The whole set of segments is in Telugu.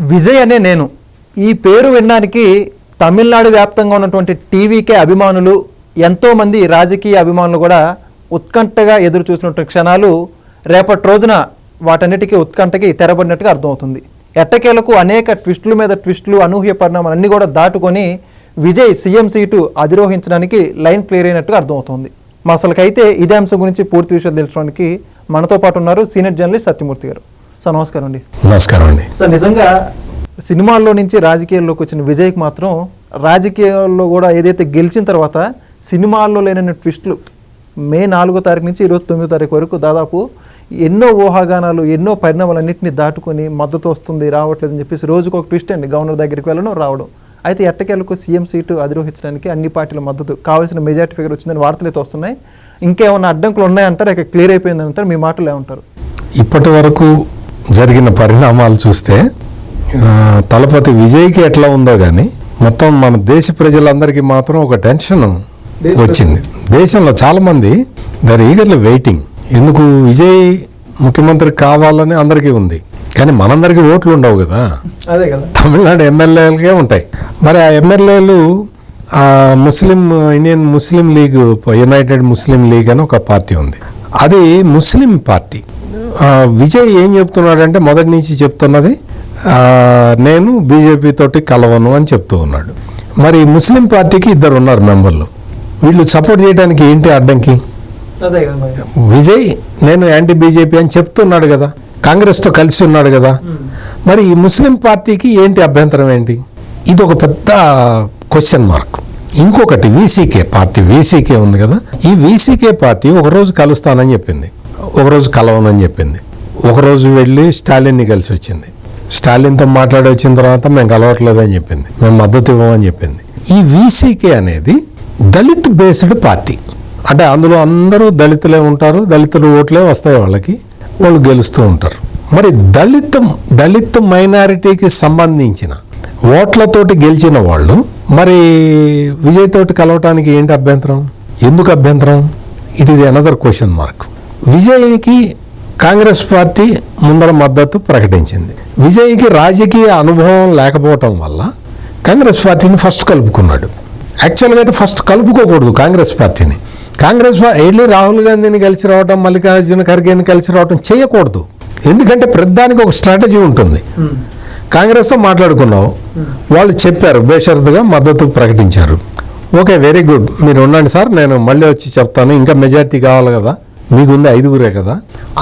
విజయ్ అనే నేను ఈ పేరు వినడానికి తమిళనాడు వ్యాప్తంగా ఉన్నటువంటి టీవీకే అభిమానులు, ఎంతోమంది రాజకీయ అభిమానులు కూడా ఉత్కంఠగా ఎదురు చూసినటువంటి క్షణాలు రేపటి రోజున వాటన్నిటికీ ఉత్కంఠకి తెరబడినట్టుగా అర్థమవుతుంది. ఎట్టకేలకు అనేక ట్విస్టుల మీద ట్విస్టులు, అనూహ్య పరిణామాలు అన్నీ కూడా దాటుకొని విజయ్ సీఎం సీటు అధిరోహించడానికి లైన్ క్లియర్ అయినట్టుగా అర్థమవుతుంది. మా అసలుకైతే ఇదే అంశం గురించి పూర్తి విషయాలు తెలుసుకోవడానికి మనతో పాటు ఉన్నారు సీనియర్ జర్నలిస్ట్ సత్యమూర్తి గారు. సార్ నమస్కారం అండి. నమస్కారం అండి. సార్ నిజంగా సినిమాల్లో నుంచి రాజకీయాల్లోకి వచ్చిన విజయ్కి మాత్రం రాజకీయాల్లో కూడా ఏదైతే గెలిచిన తర్వాత సినిమాల్లో లేని ట్విస్టులు మే 4వ తారీఖు నుంచి ఈరోజు 9వ తారీఖు వరకు దాదాపు ఎన్నో ఊహాగానాలు, ఎన్నో పరిణామాలన్నింటినీ దాటుకొని మద్దతు వస్తుంది, రావట్లేదని చెప్పేసి రోజుకు ఒక ట్విస్ట్ అండి. గవర్నర్ దగ్గరికి వెళ్ళడం, రావడం. అయితే ఎట్టకేలకు సీఎం సీటు అధిరోహించడానికి అన్ని పార్టీల మద్దతు, కావాల్సిన మెజార్టీ ఫిగర్ వచ్చిందని వార్తలు అయితే వస్తున్నాయి. ఇంకేమన్నా అడ్డంకులు ఉన్నాయంటారు, ఇక క్లియర్ అయిపోయిందంటారు? మీ మాటలు ఏమంటారు? ఇప్పటి వరకు జరిగిన పరిణామాలు చూస్తే తలపతి విజయ్కి ఎట్లా ఉందో కానీ మొత్తం మన దేశ ప్రజలందరికీ మాత్రం ఒక టెన్షన్ వచ్చింది. దేశంలో చాలామంది దర్ ఈగర్లీ వెయిటింగ్. ఎందుకు విజయ్ ముఖ్యమంత్రి కావాలని అందరికీ ఉంది, కానీ మనందరికీ ఓట్లు ఉండవు కదా. అదే కదా, తమిళనాడు ఎమ్మెల్యేలకే ఉంటాయి. మరి ఆ ఎమ్మెల్యేలు ఇండియన్ ముస్లిం లీగ్, యునైటెడ్ ముస్లిం లీగ్ అని ఒక పార్టీ ఉంది. అది ముస్లిం పార్టీ. విజయ్ ఏం చెప్తున్నాడంటే మొదటి నుంచి చెప్తున్నది నేను బీజేపీ తోటి కలవను అని చెప్తూ ఉన్నాడు. మరి ముస్లిం పార్టీకి 2 ఉన్నారు మెంబర్లు. వీళ్ళు సపోర్ట్ చేయడానికి ఏంటి అడ్డంకి? విజయ్ నేను యాంటీ బీజేపీ అని చెప్తున్నాడు కదా, కాంగ్రెస్తో కలిసి ఉన్నాడు కదా. మరి ఈ ముస్లిం పార్టీకి ఏంటి అభ్యంతరం ఏంటి? ఇది ఒక పెద్ద క్వశ్చన్ మార్క్. ఇంకొకటి వీసీకే పార్టీ, వీసీకే ఉంది కదా, ఈ వీసీకే పార్టీ ఒకరోజు కలుస్తానని చెప్పింది, ఒకరోజు కలవనని చెప్పింది. ఒకరోజు వెళ్ళి స్టాలిన్ని కలిసి వచ్చింది. స్టాలిన్తో మాట్లాడి వచ్చిన తర్వాత మేము కలవట్లేదని చెప్పింది, మేము మద్దతు ఇవ్వమని చెప్పింది. ఈ వీసీకే అనేది దళిత్ బేస్డ్ పార్టీ. అంటే అందులో అందరూ దళితులే ఉంటారు, దళితులు ఓట్లే వస్తాయి వాళ్ళకి, వాళ్ళు గెలుస్తూ ఉంటారు. మరి దళిత్ మైనారిటీకి సంబంధించిన ఓట్లతోటి గెలిచిన వాళ్ళు మరి విజయ్ తోటి కలవటానికి ఏంటి అభ్యంతరం? ఎందుకు అభ్యంతరం? It is another question mark. విజయ్కి కాంగ్రెస్ పార్టీ ముందర మద్దతు ప్రకటించింది. విజయ్కి రాజకీయ అనుభవం లేకపోవటం వల్ల కాంగ్రెస్ పార్టీని ఫస్ట్ కలుపుకున్నాడు. యాక్చువల్గా అయితే ఫస్ట్ కలుపుకోకూడదు కాంగ్రెస్ పార్టీని. వెళ్ళి రాహుల్ గాంధీని కలిసి రావటం, మల్లికార్జున ఖర్గేని కలిసి రావటం చేయకూడదు. ఎందుకంటే ప్రతిదానికి ఒక స్ట్రాటజీ ఉంటుంది. కాంగ్రెస్తో మాట్లాడుకున్నావు, వాళ్ళు చెప్పారు, బేషరతుగా మద్దతు ప్రకటించారు. ఓకే, వెరీ గుడ్, మీరు ఉండండి సార్, నేను మళ్ళీ వచ్చి చెప్తాను, ఇంకా మెజార్టీ కావాలి కదా, మీకుంది 5గురే కదా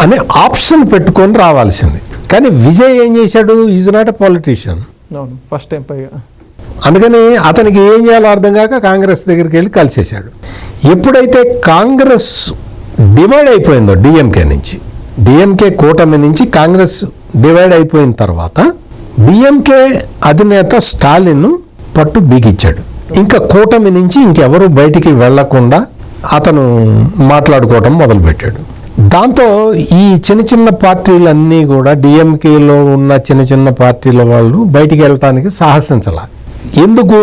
అనే ఆప్షన్ పెట్టుకొని రావాల్సింది. కానీ విజయ్ ఏం చేశాడు? Is not a politician, first time పైగా. అందుకని అతనికి ఏం చేయాలో అర్థం కాక కాంగ్రెస్ దగ్గరికి వెళ్ళి కలిసేశాడు. ఎప్పుడైతే కాంగ్రెస్ డివైడ్ అయిపోయిందో డిఎంకే కూటమి నుంచి కాంగ్రెస్ డివైడ్ అయిపోయిన తర్వాత డిఎంకే అధినేత స్టాలిన్ పట్టు బీగిచ్చాడు. ఇంకా కూటమి నుంచి ఇంకెవరు బయటికి వెళ్లకుండా అతను మాట్లాడుకోవటం మొదలుపెట్టాడు. దాంతో ఈ చిన్న పార్టీలన్నీ కూడా, డిఎంకేలో ఉన్న చిన్న పార్టీల వాళ్ళు బయటికి వెళ్ళటానికి సాహసించాల. ఎందుకు?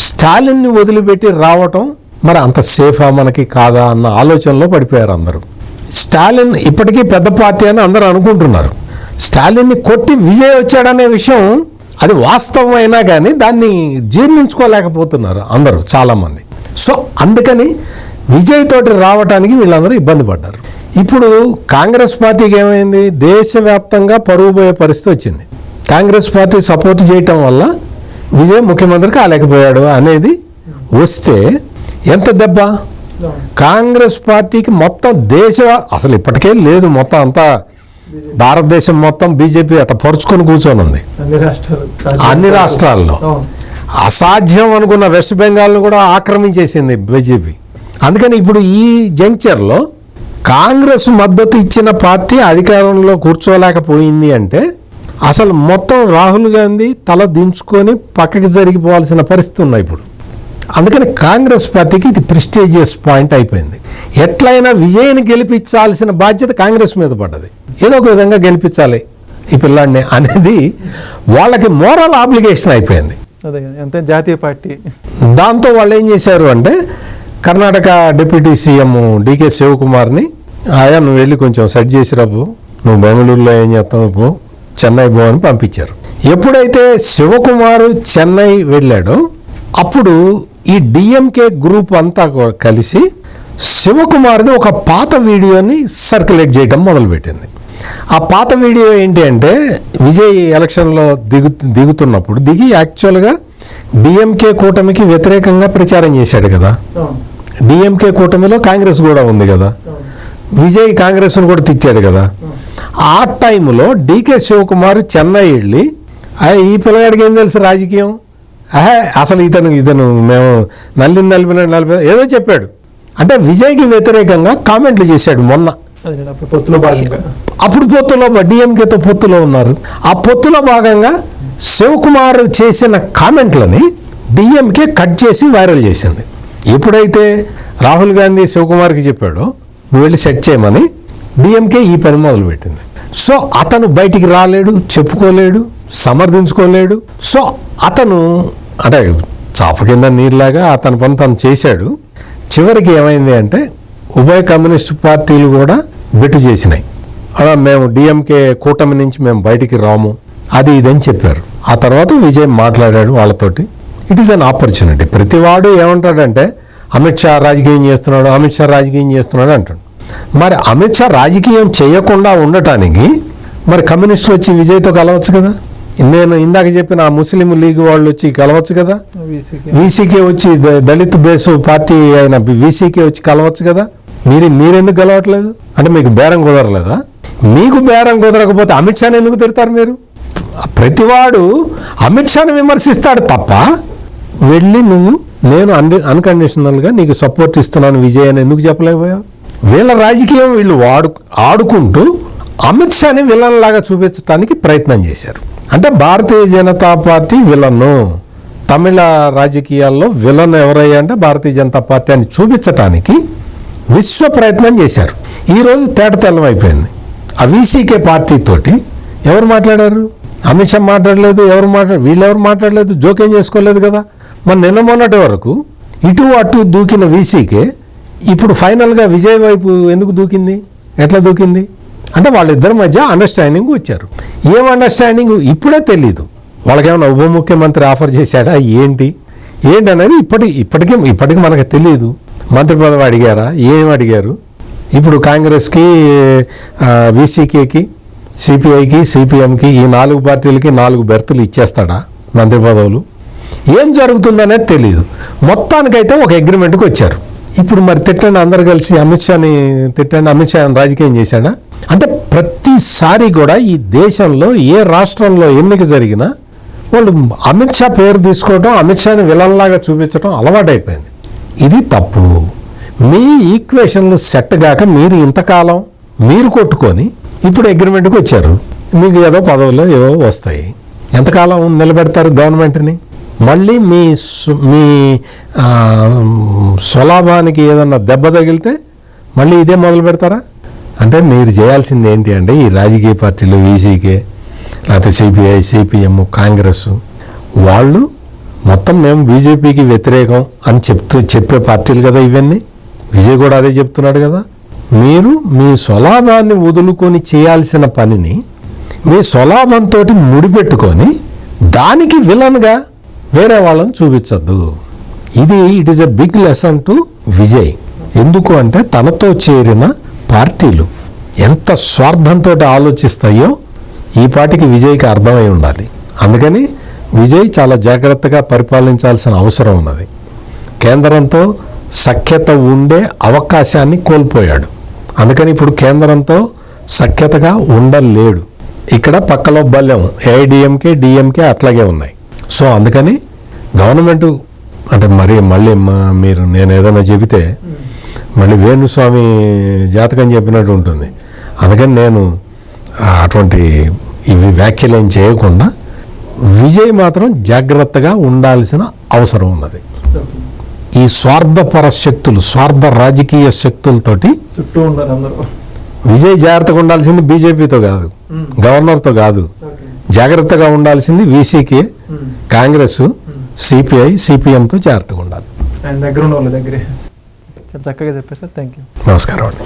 స్టాలిన్ని వదిలిపెట్టి రావటం మరి అంత సేఫా మనకి కాదా అన్న ఆలోచనలో పడిపోయారు అందరూ. స్టాలిన్ ఇప్పటికీ పెద్ద పార్టీ అని అందరూ అనుకుంటున్నారు. స్టాలిన్ని కొట్టి విజయ్ వచ్చాడనే విషయం అది వాస్తవం అయినా కానీ దాన్ని జీర్ణించుకోలేకపోతున్నారు అందరూ, చాలామంది. సో అందుకని విజయ్ తోటి రావటానికి వీళ్ళందరూ ఇబ్బంది పడ్డారు. ఇప్పుడు కాంగ్రెస్ పార్టీకి ఏమైంది? దేశవ్యాప్తంగా పరువు పోయే పరిస్థితి వచ్చింది. కాంగ్రెస్ పార్టీ సపోర్ట్ చేయటం వల్ల విజయ్ ముఖ్యమంత్రి కాలేకపోయాడు అనేది వస్తే ఎంత దెబ్బ! కాంగ్రెస్ పార్టీకి మొత్తం అసలు ఇప్పటికే లేదు, మొత్తం అంతా భారతదేశం మొత్తం బీజేపీ అట్లా పరుచుకొని కూర్చొని ఉంది అన్ని రాష్ట్రాల్లో. అసాధ్యం అనుకున్న వెస్ట్ బెంగాల్ను కూడా ఆక్రమించేసింది బీజేపీ. అందుకని ఇప్పుడు ఈ జంక్చర్లో కాంగ్రెస్ మద్దతు ఇచ్చిన పార్టీ అధికారంలో కూర్చోలేకపోయింది అంటే అసలు మొత్తం రాహుల్ గాంధీ తల దించుకొని పక్కకి జరిగిపోవాల్సిన పరిస్థితి ఉన్నాయి ఇప్పుడు. అందుకని కాంగ్రెస్ పార్టీకి ఇది ప్రెస్టీజియస్ పాయింట్ అయిపోయింది. ఎట్లయినా విజయ్ని గెలిపించాల్సిన బాధ్యత కాంగ్రెస్ మీద పడ్డది. ఏదో ఒక విధంగా గెలిపించాలి ఈ పిల్లాడిని అనేది వాళ్ళకి మోరల్ ఆబ్లిగేషన్ అయిపోయింది. అంతే, జాతీయ పార్టీ. దాంతో వాళ్ళు ఏం చేశారు అంటే కర్ణాటక డిప్యూటీ సీఎం డికే శివకుమార్ని, ఆయా నువ్వు వెళ్ళి కొంచెం సెట్ చేసి రాబు, నువ్వు బెంగళూరులో ఏం చేస్తావు, చెన్నై పో అని పంపించారు. ఎప్పుడైతే శివకుమార్ చెన్నై వెళ్ళాడో అప్పుడు ఈ డిఎంకే గ్రూప్ అంతా కలిసి శివకుమార్ది ఒక పాత వీడియోని సర్క్యులేట్ చేయడం మొదలుపెట్టింది. ఆ పాత వీడియో ఏంటి అంటే విజయ్ ఎలక్షన్లో దిగుతున్నప్పుడు దిగి యాక్చువల్గా డిఎంకే కూటమికి వ్యతిరేకంగా ప్రచారం చేశాడు కదా. డిఎంకే కూటమిలో కాంగ్రెస్ కూడా ఉంది కదా. విజయ్ కాంగ్రెస్ను కూడా తిట్టాడు కదా. ఆ టైంలో డికే శివకుమార్ చెన్నై వెళ్ళి ఈ పిల్లగాడికి ఏం తెలుసు రాజకీయం, అసలు ఇతను మేము నలిపి ఏదో చెప్పాడు. అంటే విజయ్కి వ్యతిరేకంగా కామెంట్లు చేశాడు మొన్న. అప్పుడు పొత్తులో డిఎంకేతో పొత్తులో ఉన్నారు. ఆ పొత్తులో భాగంగా శివకుమార్ చేసిన కామెంట్లని డిఎంకే కట్ చేసి వైరల్ చేసింది. ఎప్పుడైతే రాహుల్ గాంధీ శివకుమార్కి చెప్పాడో నువ్వు వెళ్ళి సెట్ చేయమని డిఎంకే ఈ పని మొదలుపెట్టింది. సో అతను బయటికి రాలేడు, చెప్పుకోలేడు, సమర్థించుకోలేడు. సో అతను అంటే చాప కింద నీరులాగా అతని పని తను చేశాడు. చివరికి ఏమైంది అంటే ఉభయ కమ్యూనిస్టు పార్టీలు కూడా బెట్టు చేసినాయి. అలా మేము డిఎంకే కూటమి నుంచి మేము బయటికి రాము అది ఇదని చెప్పారు. ఆ తర్వాత విజయ్ మాట్లాడాడు వాళ్ళతోటి. It is an opportunity. ప్రతివాడు ఏమంటాడంటే అమిత్ షా రాజకీయం చేస్తున్నాడు, అమిత్ షా రాజకీయం చేస్తున్నాడు అంటాడు. మరి అమిత్ షా రాజకీయం చేయకుండా ఉండటానికి మరి కమ్యూనిస్టులు వచ్చి విజయ్తో కలవచ్చు కదా. నేను ఇందాక చెప్పిన ఆ ముస్లిం లీగ్ వాళ్ళు వచ్చి కలవచ్చు కదా. వీసీకే వచ్చి దళిత్ బేస్ పార్టీ అయిన వీసీకే వచ్చి కలవచ్చు కదా. మీరెందుకు కలవట్లేదు? అంటే మీకు బేరం కుదరలేదా? మీకు బేరం కుదరకపోతే అమిత్ షాని ఎందుకు తిడతారు మీరు? ప్రతివాడు అమిత్ షాని విమర్శిస్తాడు తప్ప వెళ్ళి నేను అన్కండిషనల్గా నీకు సపోర్ట్ ఇస్తున్నాను విజయ్ అని ఎందుకు చెప్పలేకపోయావు? వీళ్ళ రాజకీయం వీళ్ళు ఆడుకుంటూ అమిత్ షాని విలన్ లాగా చూపించడానికి ప్రయత్నం చేశారు. అంటే భారతీయ జనతా పార్టీ విలన్ను, తమిళ రాజకీయాల్లో విలన్ ఎవరయ్యా అంటే భారతీయ జనతా పార్టీ అని చూపించటానికి విశ్వ ప్రయత్నం చేశారు. ఈరోజు తేటతెల్లం అయిపోయింది. ఆ వీసీకే పార్టీ తోటి ఎవరు మాట్లాడారు? అమిత్ షా మాట్లాడలేదు. వీళ్ళెవరు మాట్లాడలేదు, జోక్యం చేసుకోలేదు కదా. మరి నిన్న మొన్నటి వరకు ఇటు అటు దూకిన వీసీకే ఇప్పుడు ఫైనల్గా విజయ్ వైపు ఎందుకు దూకింది? ఎట్లా దూకింది అంటే వాళ్ళిద్దరి మధ్య అండర్స్టాండింగ్ వచ్చారు. ఏం అండర్స్టాండింగ్ ఇప్పుడే తెలీదు. వాళ్ళకేమైనా ఉప ముఖ్యమంత్రి ఆఫర్ చేశాడా ఏంటి అనేది ఇప్పటికీ మనకు తెలియదు. మంత్రి పదవి అడిగారా? ఏం అడిగారు? ఇప్పుడు కాంగ్రెస్కి, వీసీకేకి, సిపిఐకి, సిపిఎంకి ఈ 4 పార్టీలకి 4 బెర్తులు ఇచ్చేస్తాడా మంత్రి పదవులు? ఏం జరుగుతుందనేది తెలియదు. మొత్తానికైతే ఒక అగ్రిమెంట్కి వచ్చారు. ఇప్పుడు మరి తిట్టండి, అందరు కలిసి అమిత్ షాని తిట్టండి, అమిత్ షా రాజకీయం చేశాడా? అంటే ప్రతిసారి కూడా ఈ దేశంలో ఏ రాష్ట్రంలో ఎన్నిక జరిగినా వాళ్ళు అమిత్ షా పేరు తీసుకోవడం, అమిత్ షాని విలన్లాగా చూపించడం అలవాటైపోయింది. ఇది తప్పు. మీ ఈక్వేషన్లు సెట్ గాక మీరు ఇంతకాలం మీరు కొట్టుకొని ఇప్పుడు అగ్రిమెంట్కి వచ్చారు. మీకు ఏదో పదవులు ఏవో వస్తాయి. ఎంతకాలం నిలబెడతారు గవర్నమెంట్ని? మళ్ళీ మీ స్వలాభానికి ఏదన్నా దెబ్బ తగిలితే మళ్ళీ ఇదే మొదలు పెడతారా? అంటే మీరు చేయాల్సింది ఏంటి అంటే ఈ రాజకీయ పార్టీలు వీసీకే, లేకపోతే సిపిఐ, సిపిఎం, కాంగ్రెస్ వాళ్ళు మొత్తం మేము బీజేపీకి వ్యతిరేకం అని చెప్పే పార్టీలు కదా ఇవన్నీ. విజయ్ కూడా అదే చెప్తున్నాడు కదా. మీరు మీ స్వలాభాన్ని వదులుకొని చేయాల్సిన పనిని మీ స్వలాభంతో ముడిపెట్టుకొని దానికి విలన్గా వేరే వాళ్ళని చూపించద్దు. It is a big lesson to Vijay. ఎందుకు అంటే తనతో చేరిన పార్టీలు ఎంత స్వార్థంతో ఆలోచిస్తాయో ఈ పార్టీకి విజయ్కి అర్థమై ఉండాలి. అందుకని విజయ్ చాలా జాగ్రత్తగా పరిపాలించాల్సిన అవసరం ఉన్నది. కేంద్రంతో సఖ్యత ఉండే అవకాశాన్ని కోల్పోయాడు. అందుకని ఇప్పుడు కేంద్రంతో సఖ్యతగా ఉండలేడు. ఇక్కడ పక్కలో బల్యం ఏఐడిఎంకే, డిఎంకే అట్లాగే ఉన్నాయి. సో అందుకని గవర్నమెంట్ అంటే మళ్ళీ మీరు నేను ఏదైనా చెబితే మళ్ళీ వేణుస్వామి జాతకం చెప్పినట్టు ఉంటుంది. అందుకని నేను అటువంటి ఇవి వ్యాఖ్యలు ఏం చేయకుండా విజయ్ మాత్రం జాగ్రత్తగా ఉండాల్సిన అవసరం ఉన్నది. ఈ స్వార్థపర శక్తులు, స్వార్థ రాజకీయ శక్తులతోటి చుట్టూ ఉన్నారు అందరూ. విజయ్ జాగ్రత్తగా ఉండాల్సింది బీజేపీతో కాదు, గవర్నర్తో కాదు. జాగ్రత్తగా ఉండాల్సింది వీసీకే, కాంగ్రెస్, సిపిఐ, సిపిఎంతో జాగ్రత్తగా ఉండాలి. ఆయన దగ్గర ఉన్న వాళ్ళ దగ్గరే. చాలా చక్కగా చెప్పారు సార్. Thank you. నమస్కారం అండి.